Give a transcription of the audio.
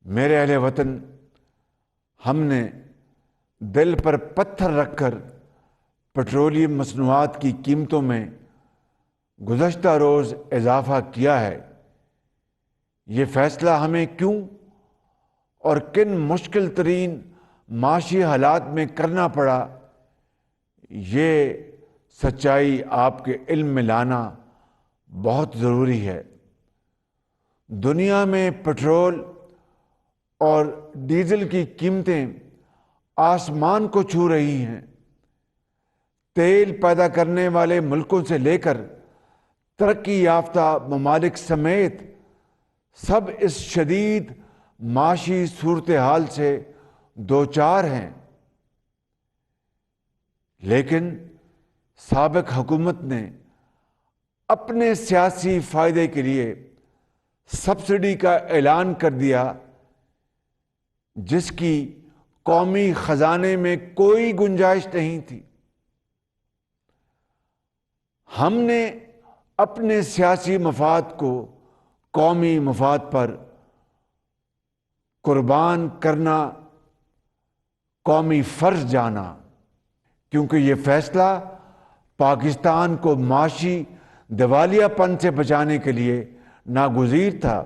میرے اہل وطن، ہم نے دل پر پتھر رکھ کر پیٹرولیم مصنوعات کی قیمتوں میں گزشتہ روز اضافہ کیا ہے۔ یہ فیصلہ ہمیں کیوں اور کن مشکل ترین معاشی حالات میں کرنا پڑا، یہ سچائی آپ کے علم میں لانا بہت ضروری ہے۔ دنیا میں پٹرول اور ڈیزل کی قیمتیں آسمان کو چھو رہی ہیں۔ تیل پیدا کرنے والے ملکوں سے لے کر ترقی یافتہ ممالک سمیت سب اس شدید معاشی صورتحال سے دوچار ہیں، لیکن سابق حکومت نے اپنے سیاسی فائدے کے لیے سبسڈی کا اعلان کر دیا، جس کی قومی خزانے میں کوئی گنجائش نہیں تھی۔ ہم نے اپنے سیاسی مفاد کو قومی مفاد پر قربان کرنا قومی فرض جانا، کیونکہ یہ فیصلہ پاکستان کو معاشی دیوالیہ پن سے بچانے کے لیے ناگزیر تھا۔